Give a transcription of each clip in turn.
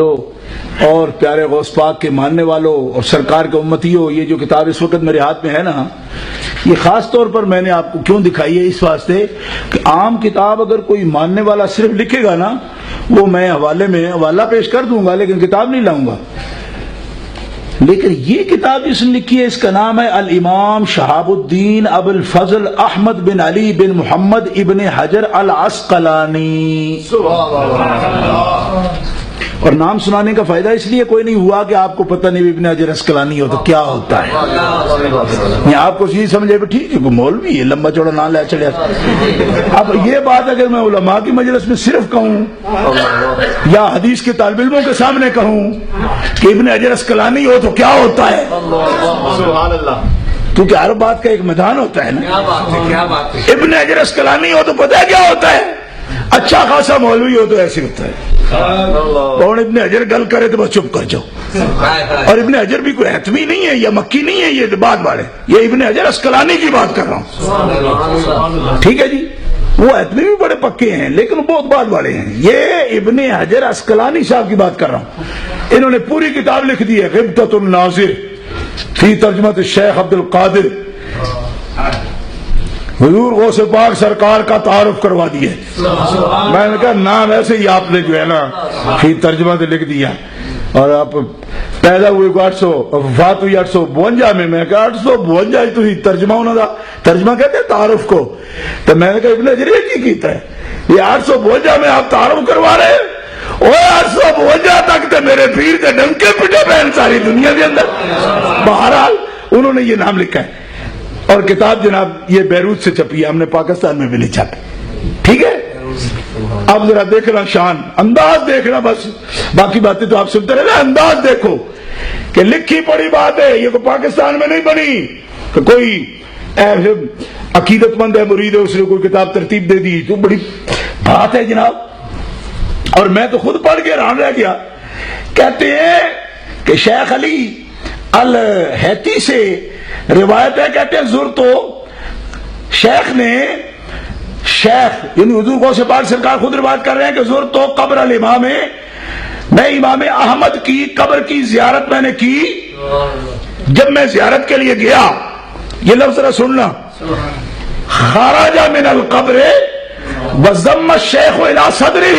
اور پیارے غوث پاک کے ماننے والوں اور سرکار کے امتیوں، یہ جو کتاب اس وقت میرے ہاتھ میں ہے نا، یہ خاص طور پر میں نے آپ کو کیوں دکھائی ہے، اس واسطے کہ عام کتاب اگر کوئی ماننے والا صرف لکھے گا نا، وہ میں حوالہ پیش کر دوں گا لیکن کتاب نہیں لاؤں گا. لیکن یہ کتاب جس نے لکھی ہے اس کا نام ہے الامام شہاب الدین ابو الفضل احمد بن علی بن محمد ابن حجر العسقلانی. اور نام سنانے کا فائدہ اس لیے کوئی نہیں ہوا کہ آپ کو پتہ نہیں ابن حجر عسقلانی ہو تو کیا ہوتا ہے، آپ کو یہ سمجھے بھی ٹھیک ہے مولوی ہے، لمبا چوڑا نام لے چلے. اب یہ بات اگر میں علماء کی مجلس میں صرف کہوں یا حدیث کے طالب علموں کے سامنے کہوں کہ ابن حجر عسقلانی ہو تو کیا ہوتا ہے، کیونکہ ہر بات کا ایک میدان ہوتا ہے نا. ابن حجر عسقلانی ہو تو پتہ ہے کیا ہوتا ہے، اچھا خاصا مولوی ہو تو ایسے ہوتا ہے. اور ابن حجر گل کرے تو بس چپ کر جاؤ. اور ابن حجر بھی کوئی حتمی نہیں ہے یا مکی نہیں ہے، یہ بات بڑے، یہ ابن حجر عسقلانی کی بات کر رہا ہوں. ٹھیک ہے جی، وہ حتمی بھی بڑے پکے ہیں لیکن بہت بات والے ہیں. یہ ابن حجر عسقلانی صاحب کی بات کر رہا ہوں. انہوں نے پوری کتاب لکھ دی ہے غبطۃ الناظر فی ترجمۃ الشیخ عبد القادر. حضور غوث پاک سرکار کا تعارف کروا دیا. میں نے کہا نام ایسے ہی آپ نے جو ہے نا فی ترجمہ سے لکھ دیا، اور آپ پیدا ہوئے کو 800 وفات ہوئی 852 میں. میں کہا 852 تو ہی ترجمہ ہونا تھا، ترجمہ کہتے ہیں تعارف کو. تو میں نے کہا ابن حجر کی کیتا ہے، یہ 852 میں آپ تعارف کروا رہے ہیں، اور 852 تک تے میرے پیر کے ڈنکے پٹے بہن ساری دنیا کے اندر. بہرحال انہوں نے یہ نام لکھا ہے، اور کتاب جناب یہ بیروت سے چھپی ہے، ہم نے پاکستان میں بھی نہیں چھاپی. ٹھیک ہے، اب ذرا دیکھنا شان، انداز دیکھنا، بس باقی باتیں تو آپ سنتے رہے، انداز دیکھو کہ لکھی پڑی بات ہے. یہ کو پاکستان میں نہیں بنی کہ کوئی عقیدت مند ہے مرید ہے اس نے کوئی کتاب ترتیب دے دی، تو بڑی بات ہے جناب. اور میں تو خود پڑھ کے حیران رہ گیا. کہتے ہیں کہ شیخ علی الحیتی سے روایت ہے، کہتے ہیں زرتو شیخ نے، شیخ یعنی حضور غوث پاک سرکار خود روایت کر رہے ہیں کہ زرتو قبر الامام، میں امام احمد کی قبر کی زیارت میں نے کی. جب میں زیارت کے لیے گیا، یہ لفظ ذرا سننا، خرج من القبر وضم الشیخ الى صدرہ.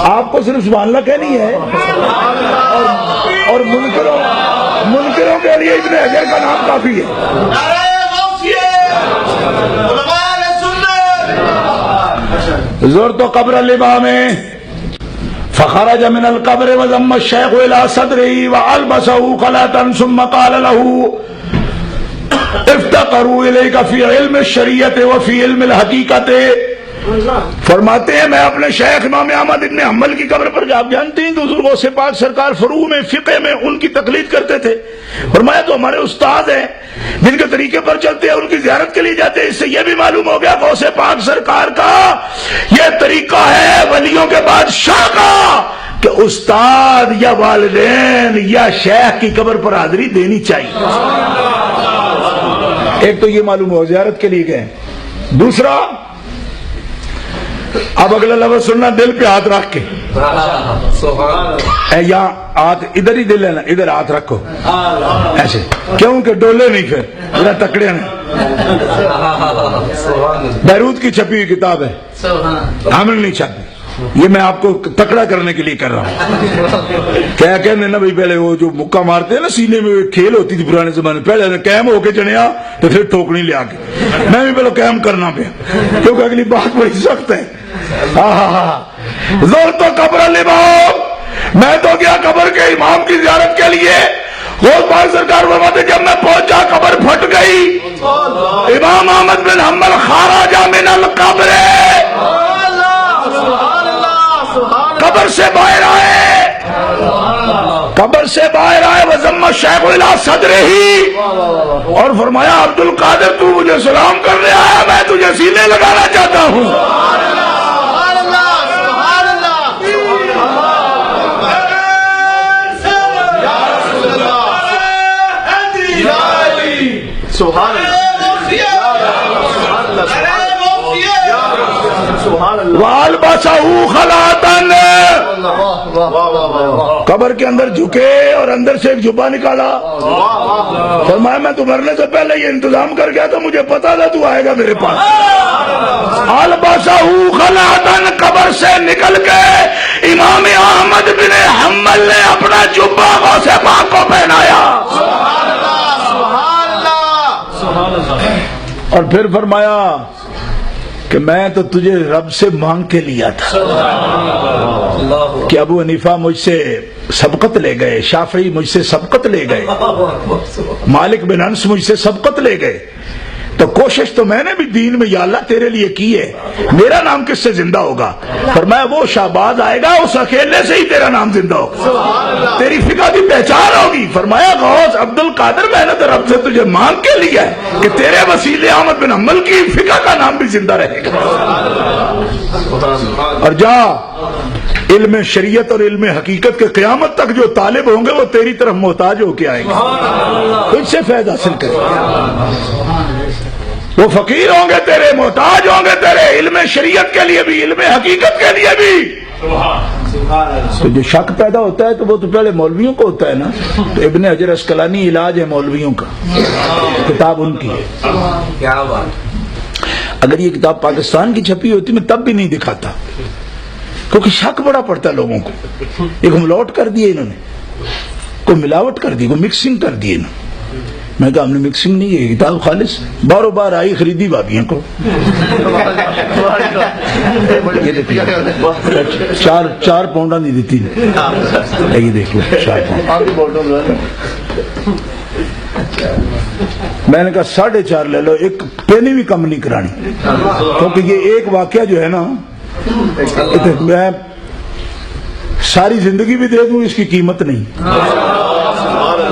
آپ کو صرف سبحان اللہ کہنی ہے، اور منکروں کے لیے ابن حجر کا نام کافی ہے. زرت قبر الامام فخرج من القبر وضم الشيخ الى صدره والبسه خلاتا ثم قال له افتقروا اليك في علم الشریعت وفي علم الحقیقت. فرماتے ہیں میں اپنے شیخ امام احمد ابن حنبل کی قبر پر جا، جانتے ہیں کہ حضور غوث پاک سرکار فروع میں فقہ میں ان کی تقلید کرتے تھے. فرمایا تو ہمارے استاد ہیں جن کے طریقے پر چلتے ہیں، ان کی زیارت کے لیے جاتے ہیں. اس سے یہ بھی معلوم ہو گیا غوث پاک سرکار کا یہ طریقہ ہے ولیوں کے بادشاہ کا کہ استاد یا والدین یا شیخ کی قبر پر حاضری دینی چاہیے. ایک تو یہ معلوم ہو زیارت کے لیے گئے. دوسرا، اب اگلا لفظ سننا، دل پہ ہاتھ رکھ کے، یا ہاتھ ادھر ہی دل ہے نا، ادھر ہاتھ رکھو ایسے، کیوں کہ ڈولے نہیں پھر ادھر تکڑے ہیں. بیروت کی چھپی ہوئی کتاب ہے، ہم نے نہیں چھپی. یہ میں آپ کو تکڑا کرنے کے لیے کر رہا ہوں. کیا کہنے نا بھائی، پہلے وہ جو مکہ مارتے ہیں نا سینے میں، کھیل ہوتی تھی پرانے زمانے، پہلے قائم ہو کے چڑھیا تو پھر ٹھوکنی لے آ کے. میں بھی پہلے قائم کرنا پیا کیونکہ اگلی بات بڑی سخت ہے. زور تو قبر الامام، میں تو گیا قبر کے امام کی زیارت کے لیے. غوث پاک سرکار فرماتے جب میں پہنچا قبر پھٹ گئی. امام احمد بن حنبل خرج من القبر، قبر سے باہر آئے، قبر سے باہر آئے. وضم الشیخ الی صدرہ، اور فرمایا عبد القادر تو مجھے سلام کرنے آیا، میں تجھے سینے لگانا چاہتا ہوں. سبحان اللہ. والبس البسہ خلاتن، قبر کے اندر جھکے اور اندر سے ایک جبہ نکالا. فرمایا میں تو مرنے سے پہلے یہ انتظام کر گیا تھا، مجھے پتا تھا تو آئے گا میرے پاس. البسہ خلاتن، قبر سے نکل کے امام احمد بن حنبل نے اپنا جبہ غوث پاک کو پہنایا اور پھر فرمایا کہ میں تو تجھے رب سے مانگ کے لیا تھا کہ ابو حنیفہ مجھ سے سبقت لے گئے، شافعی مجھ سے سبقت لے گئے، مالک بن انس مجھ سے سبقت لے گئے، تو کوشش تو میں نے بھی دین میں یا اللہ تیرے لیے کی ہے، میرا نام کس سے زندہ ہوگا؟ فرمایا وہ شہباز آئے گا، اس اکیلے سے ہی تیرا نام زندہ ہوگا، تیری فقہ کی پہچان ہوگی. فرمایا غوث عبد القادر میں نے تو رب سے تجھے مانگ کے لیا ہے کہ تیرے وسیلے احمد بن حنبل کی فقہ کا نام بھی زندہ رہے گا. اور جا علم شریعت اور علم حقیقت کے قیامت تک جو طالب ہوں گے وہ تیری طرف محتاج ہو کے آئیں گے، ان سے فیض حاصل کریں. وہ فقیر ہوں گے تیرے، محتاج ہوں گے تیرے، علم شریعت کے لیے بھی، علم حقیقت کے لیے بھی. تو جو شک پیدا ہوتا ہے تو وہ تو پہلے مولویوں کو ہوتا ہے نا. تو ابن حجر عسقلانی علاج ہے مولویوں کا، کتاب ان کی ہے. اگر یہ کتاب پاکستان کی چھپی ہوتی میں تب بھی نہیں دکھاتا، کیونکہ شک بڑا پڑتا ہے لوگوں کو. ایک ملاوٹ کر دی انہوں نے، کوئی ملاوٹ کر دی، کوئی مکسنگ کر دی انہوں نے. میں کہا ہم نے مکسنگ نہیں ہے، کتاب خالص باروں بار آئی، خریدی بابیوں کو. یہ دیکھیے 4 پاؤنڈا نہیں دیتی، یہ دیکھ لو 4 پاؤنڈ. میں نے کہا 4.5 لے لو، ایک پینی بھی کم نہیں کرانی، کیونکہ یہ ایک واقعہ جو ہے نا میں ساری زندگی بھی دے دوں اس کی قیمت نہیں.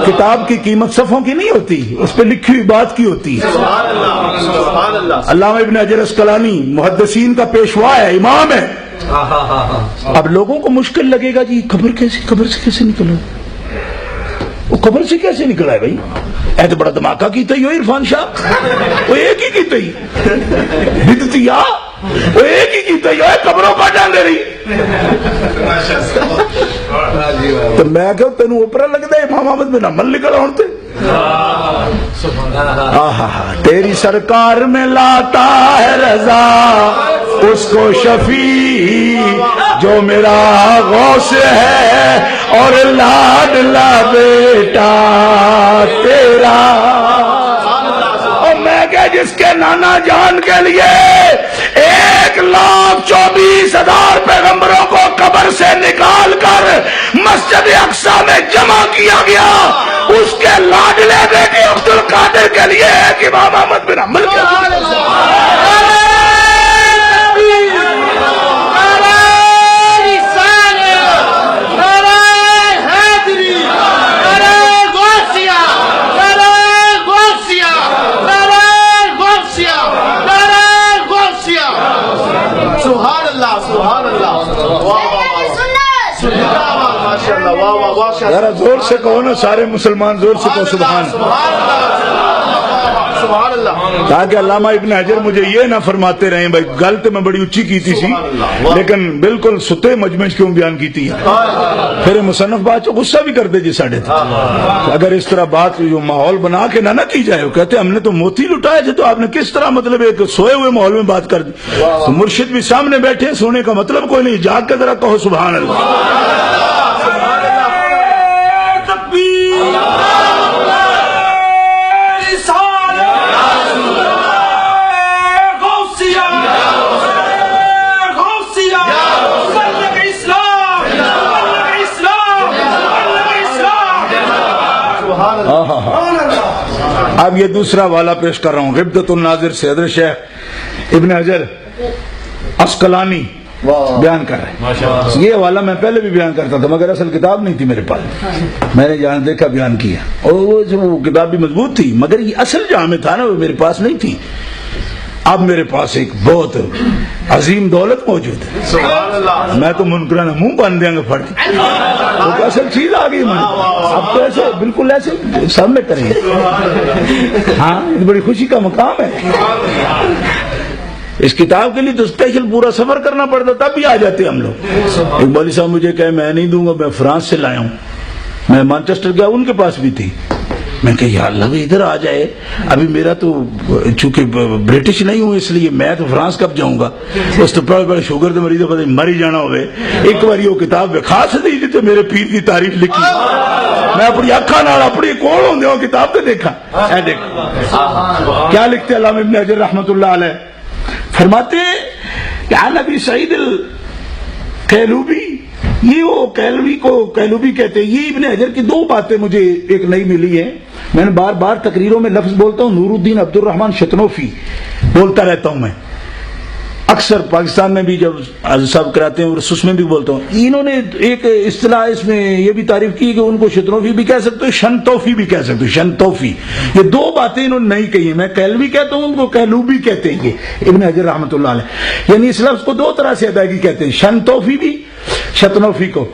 کتاب کی قیمت صفحوں کی نہیں ہوتی، اس پہ لکھی ہوئی بات کی ہوتی ہے. علامہ ابن حجر عسقلانی محدثین کا پیشوا ہے، امام ہے. اب لوگوں کو مشکل لگے گا جی قبر سے کیسے نکلو، وہ قبر سے کیسے نکلا ہے بھائی؟ اے تو بڑا دھماکہ کیتا ہی ہو عرفان شاہ، وہ ایک ہی کیتا ہی بدعتیا، وہ ایک ہی کیتا ہی ہو قبروں کا جانے رہی. تو میں کہوں تینوں اوپرا لگتا ہے امام احمد بن حنبل نکل آنتے. تیری سرکار میں لاتا ہے رضا اس کو شفیع جو میرا غوث ہے اور لاڈلا بیٹا تیرا. اور میں کہ جس کے نانا جان کے لیے 1,24,000 پیغمبروں کو قبر سے نکال کر مسجد اقصی میں جمع کیا گیا، اس کے لاڈلے بیٹے عبد القادر کے لیے ایک امام احمد بن حنبل کے ذرا زور سے کہو نا سارے مسلمان، زور سے کہو سبحان اللہ، تاکہ علامہ ابن حجر مجھے یہ نہ فرماتے رہیں بھائی غلط میں بڑی اچھی کی تھی لیکن بالکل ستے مجمع کیوں بیان کی تھی. پھر مصنف بات جو غصہ بھی کرتے جی ساڑھے تھے اگر اس طرح بات جو ماحول بنا کے نہ کی جائے. وہ کہتے ہم نے تو موتی لٹائے تھے، تو آپ نے کس طرح مطلب ایک سوئے ہوئے ماحول میں بات کر دی. تو مرشد بھی سامنے بیٹھے، سونے کا مطلب کوئی نہیں، جاگ کے ذرا کہو سبحان اللہ. اب یہ دوسرا والا پیش کر رہا ہوں غبدۃ الناظر سے حضرت شیخ ابن حجر عسقلانی بیان کر رہے ہیں. یہ والا میں پہلے بھی بیان کرتا تھا مگر اصل کتاب نہیں تھی میرے پاس، میں نے جہاں دیکھا بیان کیا، اور وہ کتاب بھی مضبوط تھی مگر یہ اصل جہاں میں تھا نا وہ میرے پاس نہیں تھی. اب میرے پاس ایک بہت عظیم دولت موجود ہے، میں تو منکرانہ منہ باندھ دیں گے پھڑ کے، تو اصل چیز آ گئی. اب تو ایسے بالکل ایسے سب میں کریں گے. ہاں بڑی خوشی کا مقام ہے. اس کتاب کے لیے تو اسپیشل پورا سفر کرنا پڑتا، تب بھی آ جاتے ہم لوگ. ایک مولوی صاحب مجھے کہے میں نہیں دوں گا، میں فرانس سے لایا ہوں. میں مانچسٹر گیا، ان کے پاس بھی تھی. میں کہ یا اللہ بھی ادھر آ جائے. ابھی میرا تو چونکہ برٹش نہیں ہوں اس لیے میں تو فرانس کب جاؤں گا. اس تو بڑے شوگر دے مریض پتہ مر ہی جانا ہوئے. ایک بار وہ کتاب خاص دی تھی تو میرے پیر کی تعریف لکھی، میں اپنی اکھاں نال اپنی کول ہوندے ہو کتاب تے دیکھا. اے دیکھو کیا لکھتے علامہ ابن حجر رحمۃ اللہ علیہ، فرماتے ہیں کہ عن ابی سعید القیلوبی، یہ وہ کیلوی کو کیلوبی کہتے ہیں. یہ ابن حجر کی دو باتیں مجھے ایک نئی ملی ہیں. میں نے بار بار تقریروں میں لفظ بولتا ہوں، نور الدین عبد الرحمن شتنوفی بولتا رہتا ہوں. میں اکثر پاکستان میں بھی جب صاحب کراتے ہیں اور اس میں بھی بولتا ہوں. انہوں نے ایک اصطلاح اس میں یہ بھی تعریف کی کہ ان کو شتنوفی بھی کہہ سکتے ہو، شنتوفی بھی کہہ سکتے ہو. شنتوفی، یہ دو باتیں انہوں نے نہیں کہی ہیں. میں کیلوی کہتا ہوں، ان کو کیلوبی کہتے ہیں. یہ ابن حجر رحمۃ اللہ علیہ یعنی اس لفظ کو دو طرح سے ادائیگی کہتے ہیں، شنتوفی بھی، شتنوفی کو.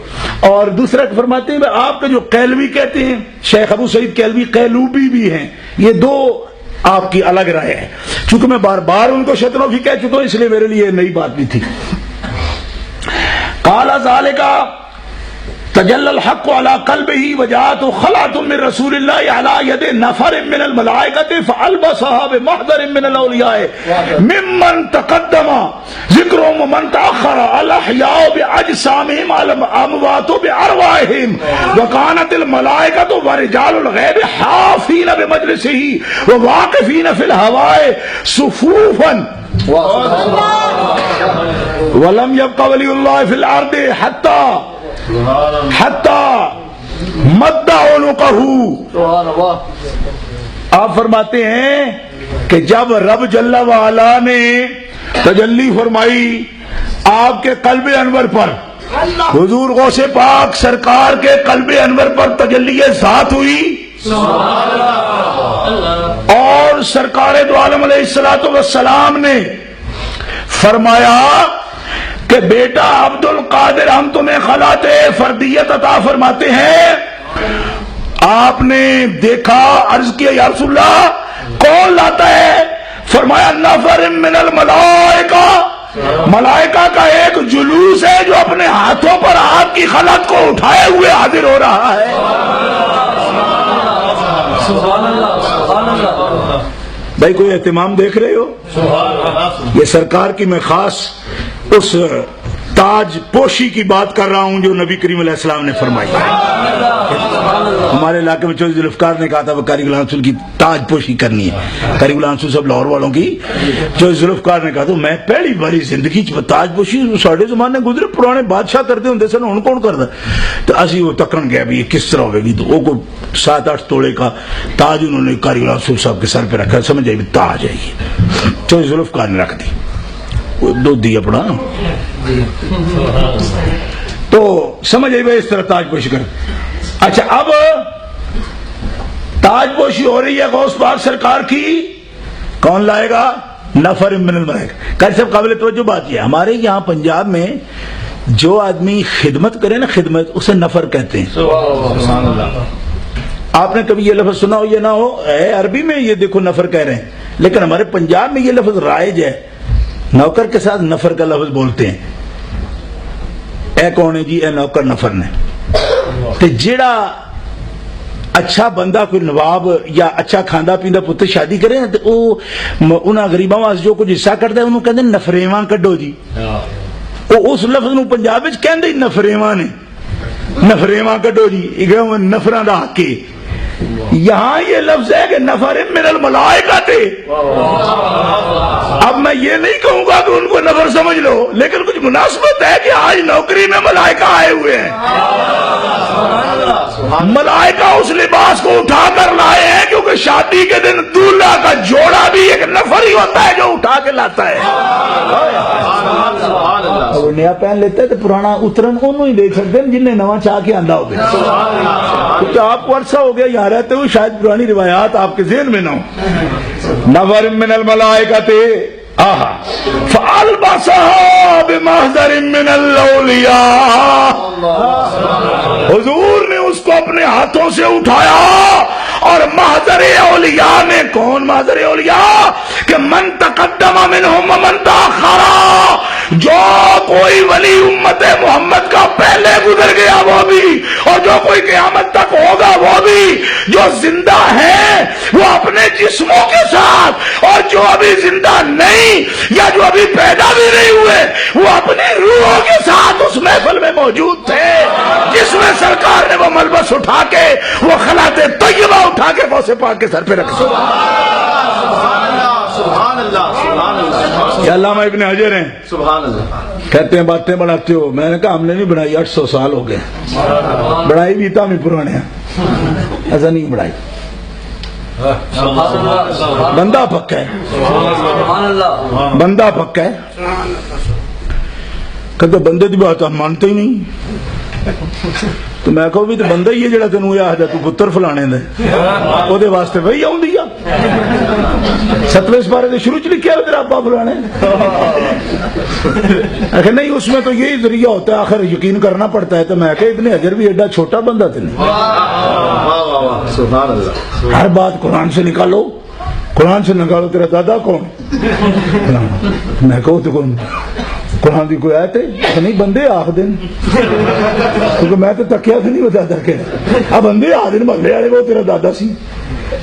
اور دوسرا فرماتے ہیں آپ کا جو کیلوی کہتے ہیں شیخ ابو سعید کیلوی، قیلوبی بھی ہیں. یہ دو آپ کی الگ رائے ہے. چونکہ میں بار بار ان کو شتنوفی کہہ چکا ہوں اس لیے میرے لیے نئی بات بھی تھی. قال ذالک تجلی الحق علی قلبہ وجاءت خلعۃ من رسول اللہ علی ید نفر من الملائکۃ فالبسها بمحضر من الاولیاء ممن تقدم ذکرهم ومن تاخر، الاحیاء باجسامهم الاموات بارواحهم، وكانت الملائکۃ ورجال الغیب حافین بمجلسه وواقفین فی الهواء صفوفا ولم يبق ولی اللہ فی الارض حتی مد عنقہ. آپ فرماتے ہیں کہ جب رب جل وعلا نے تجلی فرمائی آپ کے قلب انور پر، حضور غوث پاک سرکار کے قلب انور پر تجلی ذات ہوئی، اور سرکار دو عالم علیہ الصلوۃ والسلام نے فرمایا کہ بیٹا عبد القادر ہم تمہیں خلعت فردیت عطا فرماتے ہیں. آپ نے دیکھا، عرض کیا یا رسول اللہ کون لاتا ہے؟ فرمایا نفر من الملائکہ، ملائکہ کا ایک جلوس ہے جو اپنے ہاتھوں پر آپ کی خلعت کو اٹھائے ہوئے حاضر ہو رہا ہے. بھائی کوئی اہتمام دیکھ رہے ہو؟ یہ سرکار کی میں خاص اس تاج پوشی کی بات کر رہا ہوں جو نبی کریم علیہ السلام نے فرمائی. ہمارے علاقے میں چودھری ذوالفقار نے کہا تھا وہ قاری غلام رسول کی تاج پوشی کرنی ہے. قاری غلام رسول صاحب لاہور والوں کی. چودھری ذوالفقار نے کہا تو میں پہلی باری زندگی تاج پوشی ساڑھے زمانے گزرے پرانے بادشاہ کرتے ہوں سن ہوں کون کرتا. تو اسی وہ تکن گیا بھی یہ کس طرح ہوئے گی. تو وہ کو 7-8 توڑے کا تاج انہوں نے قاری غلام رسول صاحب کے سر پہ رکھا. سمجھ آئی بھی تاج ہے یہ. چودھری ذوالفقار نے رکھ دی، دو دی اپنا. تو سمجھ آئی بھائی اس طرح تاج پوشی کر. اچھا اب تاج پوشی ہو رہی ہے غوث پاک سرکار کی، کون لائے گا؟ نفر من الملائکہ. قاری صاحب قابل توجہ بات یہ ہمارے یہاں پنجاب میں جو آدمی خدمت کرے نا، خدمت اسے نفر کہتے ہیں. سبحان اللہ. آپ نے کبھی یہ لفظ سنا ہو یا نہ ہو، عربی میں یہ دیکھو نفر کہہ رہے ہیں، لیکن ہمارے پنجاب میں یہ لفظ رائج ہے. نوکر کے ساتھ نفر کا لفظ بولتے ہیں. اے کون ہے جی؟ اے نوکر نفر نے. تے جیڑا اچھا بندہ کوئی نواب یا اچھا کھاندا پیندا پتر شادی کرے تے او انہاں غریباں واسطے جو کچھ حصہ کٹدا ہے انہوں کہندے نفریواں کڈو جی. او اس لفظ نو پنجاب وچ کہندے نفریواں نے، نفریواں کڈو جی. یہ نفراں دا حق ہے. یہاں یہ لفظ ہے کہ نفر من الملائکہ تھے. اب میں یہ نہیں کہوں گا کہ ان کو نفر سمجھ لو، لیکن کچھ مناسبت ہے کہ آج نوکری میں ملائکہ آئے ہوئے ہیں. ملائکہ اس لباس کو اٹھا کر لائے ہیں کیونکہ شادی کے دن دولہا کا جوڑا بھی ایک نفر ہی ہوتا ہے جو اٹھا کے لاتا ہے. وہ نیا پہن لیتا ہے تو پرانا اترن انہوں ہی دیکھ سکتے ہیں جن نے نواں چاہ کے آندہ ہو گیا. کیونکہ آپ کو عرصہ ہو گیا یہاں رہتے ہوئے، شاید پرانی روایات آپ کے ذہن میں نہ ہو. نفر من الملائکۃ فَأَلْبَسَهَا بِمَحْضَرٍ مِّنَ الْأَوْلِيَاءِ. حضور نے اس کو کو اپنے ہاتھوں سے اٹھایا اور محضر اولیاء میں کون محضر اولیاء کہ من تقدم منہم ومن تاخر، جو کوئی ولی امت محمد کا پہلے گزر گیا وہ بھی، اور جو کوئی قیامت تک ہوگا وہ بھی، جو زندہ ہے وہ اپنے جسموں کے ساتھ، اور جو ابھی زندہ نہیں یا جو ابھی پیدا بھی نہیں ہوئے وہ اپنی روحوں کے ساتھ اس محفل میں موجود تھے جس میں سرکار نے وہ ملبس اٹھا کے وہ خلعت طیبہ اٹھا کے غوث پاک کے سر پہ رکھ دیا۔ سبحان اللہ، سبحان اللہ، یہ علامہ ابن حجر ہیں، سبحان اللہ، کہتے ہیں باتیں بناتے ہو، میں نے کہا ہم نے نہیں بنائی، 800 سال ہو گئے، بڑھائی بھی تھا، ہمیں پرانے ہیں، ایسا نہیں بڑھائی، بندہ پکا ہے، بندہ پکا ہے، کہتے بندے کی بات ہم مانتے ہی نہیں، تو میں کہو بھی تو بندہ ہی ہے جڑا تینوں یہ آخر تو پتر فلانے دے وہ دے واسطے وہی آؤں گا 7ویں سپارے سے شروع چ لکھا ہے تیرا ابا فلانے، آخر نہیں اس میں تو یہی ذریعہ ہوتا ہے، آخر یقین کرنا پڑتا ہے، تو میں کہ ابن حجر بھی ایڈا چھوٹا بندہ تھا نہیں، سبحان اللہ، ہر بات قرآن سے نکالو، قرآن سے نکالو، تیرا دادا کون؟ میں کہو تو کون قرآن کی کوئی آیت ہے؟ نہیں بندے آخ دن، کیونکہ میں تو تکیا سے نہیں بتا کے اب بندے آ دن محلے والے وہ تیرا دادا سی،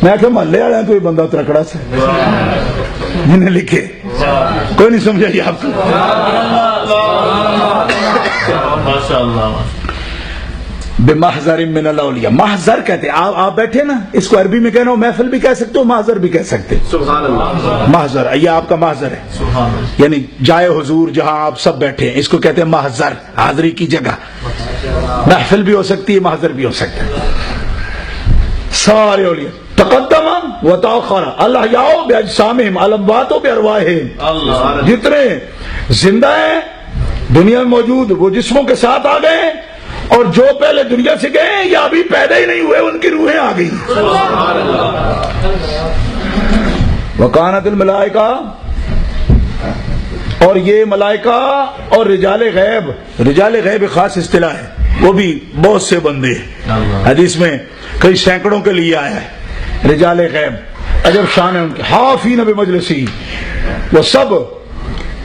میں کہ محلے والے تو یہ بندہ ترکڑا سے جنہیں لکھے کوئی نہیں سمجھا یہ آپ کو۔ بمحضر من الاولیاء، محضر کہتے ہیں، آپ بیٹھے نا، اس کو عربی میں کہنا ہو محفل بھی کہہ سکتے ہو، محضر بھی کہہ سکتے، سبحان اللہ، محضر، یہ آپ کا محضر ہے، یعنی جائے حضور جہاں آپ سب بیٹھے ہیں، اس کو کہتے ہیں محضر، حاضری کی جگہ، محفل بھی ہو سکتی ہے، محضر بھی ہو سکتا ہے، سارے اولیاء تقدم و تاخر الاحیاء باجسامہم الاموات بارواحہم، جتنے زندہ ہیں دنیا میں موجود وہ جسموں کے ساتھ آ گئے، اور جو پہلے دنیا سے گئے یا ابھی پیدا ہی نہیں ہوئے ان کی روحیں آ گئی۔ وکانت الملائکہ، اور یہ ملائکہ اور رجال غیب، رجال غیب خاص اصطلاح ہے، وہ بھی بہت سے بندے حدیث میں کئی سینکڑوں کے لیے آیا ہے، رجال غیب عجب شان ہے ان کے، حافین بمجلسی، وہ سب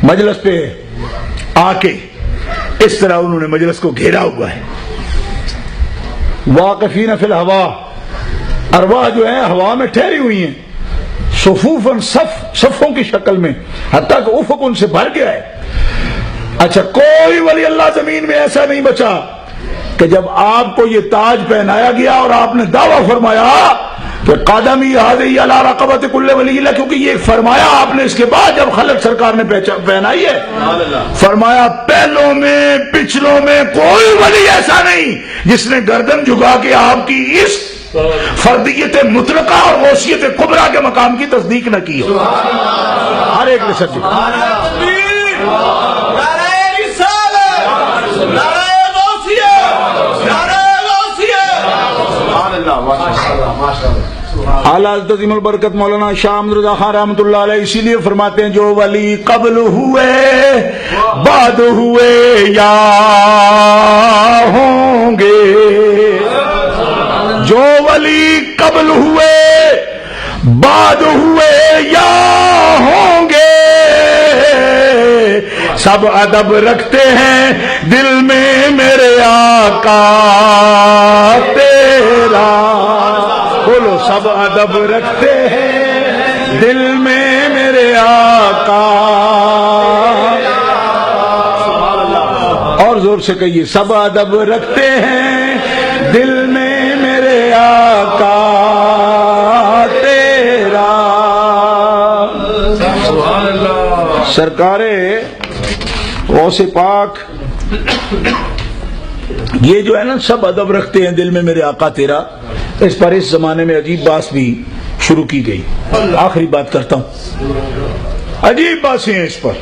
مجلس پہ آ کے اس طرح انہوں نے مجلس کو گھیرا ہوا ہے، واقفین فی الہوا، ارواح جو ہیں ہوا میں ٹھہری ہوئی ہیں، صفوفاً صفوں کی شکل میں، حتیٰ کہ افق ان سے بھر گیا ہے۔ اچھا کوئی ولی اللہ زمین میں ایسا نہیں بچا کہ جب آپ کو یہ تاج پہنایا گیا اور آپ نے دعویٰ فرمایا کہ قدمی ہذہ علی رقبۃ کل ولی اللہ، کیونکہ یہ فرمایا آپ نے اس کے بعد جب خلق سرکار نے پہنائی ہے، فرمایا پہلوں میں پچھلوں میں کوئی ولی ایسا نہیں جس نے گردن جھکا کے آپ کی اس فردیت مطلقہ اور غوثیت کبریٰ کے مقام کی تصدیق نہ کی ہو، ہر ایک نے سچ اعلیٰ عظیم البرکت مولانا شاہ احمد رضا خان رحمۃ اللہ علیہ اسی لیے فرماتے ہیں جو ولی قبل ہوئے بعد ہوئے یا ہوں گے، جو ولی قبل ہوئے بعد ہوئے یا ہوں گے، سب ادب رکھتے ہیں دل میں میرے آقا تیرا، بولو سب ادب رکھتے ہیں دل میں میرے آقا، اور زور سے کہیے سب ادب رکھتے ہیں دل میں میرے آقا تیرا۔ سرکار غوث پاک یہ جو ہے نا سب ادب رکھتے ہیں دل میں میرے آقا تیرا، اس پر اس زمانے میں عجیب بات بھی شروع کی گئی، آخری بات کرتا ہوں، عجیب باتیں ہیں اس پر،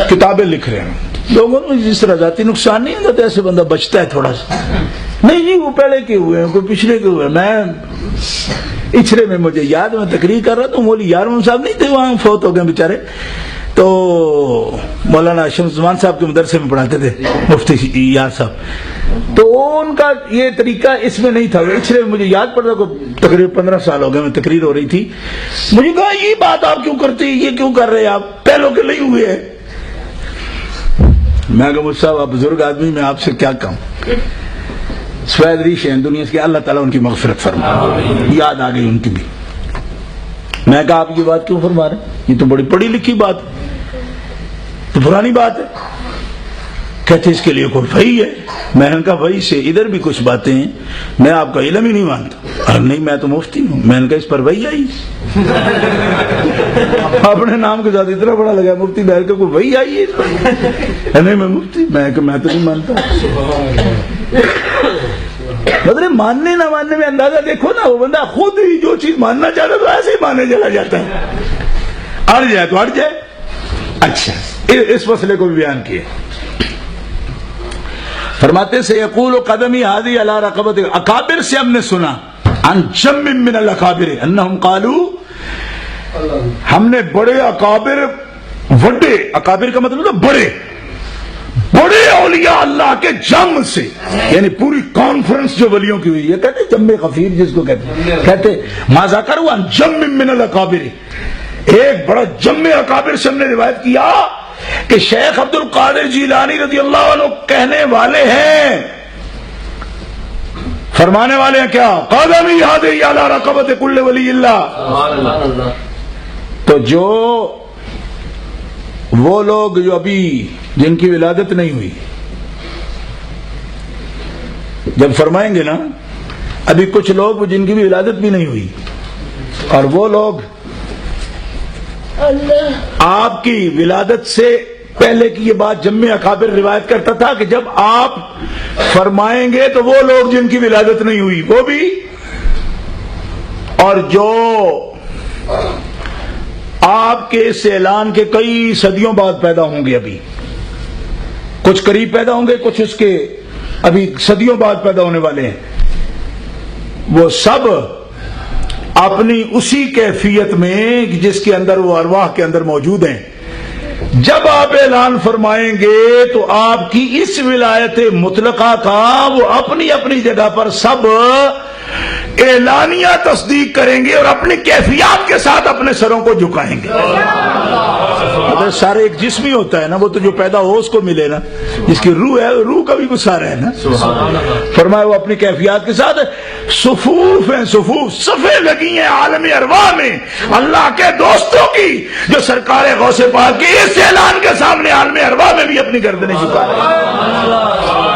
کتابیں لکھ رہے ہیں لوگوں کو، جس طرح ذاتی نقصان نہیں ہوتا ایسے بندہ بچتا ہے تھوڑا سا، نہیں جی وہ پہلے کے ہوئے ہیں کوئی پچھلے کے ہوئے، میں اچھرے میں مجھے یاد میں تقریر کر رہا تھا، مولی یارون صاحب نہیں تھے وہاں، فوت ہو گئے بیچارے، تو مولانا شمس زمان صاحب کے مدرسے میں پڑھاتے تھے مفتی یار صاحب، تو ان کا یہ طریقہ اس میں نہیں تھا، اس لیے مجھے یاد پڑتا کہ تقریباً 15 سال ہو گئے، میں تقریر ہو رہی تھی، مجھے کہا یہ بات آپ کیوں کرتے ہیں، یہ کیوں کر رہے ہیں آپ، پہلوں کے نہیں ہوئے ہیں۔ میں کہا مجھ صاحب آپ بزرگ آدمی، میں آپ سے کیا کہوں، سفید ریش ہیں دنیا سے، اللہ تعالیٰ ان کی مغفرت فرمائے، یاد آ گئی ان کی بھی۔ میں کہا آپ یہ بات کیوں فرما رہے ہیں، یہ تو بڑی پڑھی لکھی بات ہے، تو پرانی بات ہے۔ کہتے اس کے لیے کوئی وحی ہے؟ میں نے کہا وحی سے ادھر بھی کچھ باتیں ہیں، میں آپ کا علم ہی نہیں مانتا۔ نہیں میں تو مفتی ہوں۔ میں نے کہا اس پر وحی آئی؟ اپنے نام کے ساتھ اتنا بڑا لگا مفتی، میں کہ کوئی وحی آئی ہے اس پر؟ نہیں میں مفتی، میں تو نہیں مانتا۔ مطلب ماننے نہ ماننے میں اندازہ دیکھو نا، وہ بندہ خود ہی جو چیز ماننا چاہتا تو ایسے ہی ماننے چلا جاتا ہے، اڑ جائے تو اڑ جائے۔ اچھا اس مسئلے کو بھی بیان کیے، فرماتے سے یقول قدمی ہادی علی رقبت، اکابر سے ہم نے سنا، عن جم من الاکابر انہم قالوا، ہم نے بڑے اکابر، وڈے اکابر کا مطلب ہے بڑے بڑے اولیاء اللہ کے جم سے، یعنی پوری کانفرنس جو ولیوں کی ہوئی ہے، کہتے جم غفیر جس کو کہتے ما ذکروا عن جم من الاکابر، ایک بڑا جم اکابر سے ہم نے روایت کیا کہ شیخ عبد القادر جیلانی رضی اللہ عنہ کہنے والے ہیں، فرمانے والے ہیں کیا، قدمی ہادی علی رقبت کل ولی اللہ۔ تو جو وہ لوگ جو ابھی جن کی ولادت نہیں ہوئی، جب فرمائیں گے نا ابھی کچھ لوگ جن کی بھی ولادت بھی نہیں ہوئی، اور وہ لوگ آپ کی ولادت سے پہلے کی یہ بات جمع اکابر روایت کرتا تھا کہ جب آپ فرمائیں گے تو وہ لوگ جن کی ولادت نہیں ہوئی وہ بھی، اور جو آپ کے اس اعلان کے کئی صدیوں بعد پیدا ہوں گے، ابھی کچھ قریب پیدا ہوں گے، کچھ اس کے ابھی صدیوں بعد پیدا ہونے والے ہیں، وہ سب اپنی اسی کیفیت میں جس کے اندر وہ ارواح کے اندر موجود ہیں، جب آپ اعلان فرمائیں گے تو آپ کی اس ولایت مطلقہ کا وہ اپنی اپنی جگہ پر سب اعلانیہ تصدیق کریں گے اور اپنی کیفیات کے ساتھ اپنے سروں کو جھکائیں گے۔ سارے ایک جسم ہی ہوتا ہے نا، وہ تو جو پیدا ہو اس کو ملے نا، جس کی روح ہے روح کا بھی کچھ سارا ہے نا۔ فرمایا وہ اپنی کیفیات کے ساتھ صفوف ہیں، صفوف صفیں لگی ہیں عالم ارواح میں اللہ کے دوستوں کی، جو سرکار غوث پاک کے اس اعلان کے سامنے عالم ارواح میں بھی اپنی گردنیں جھکا رہے ہیں۔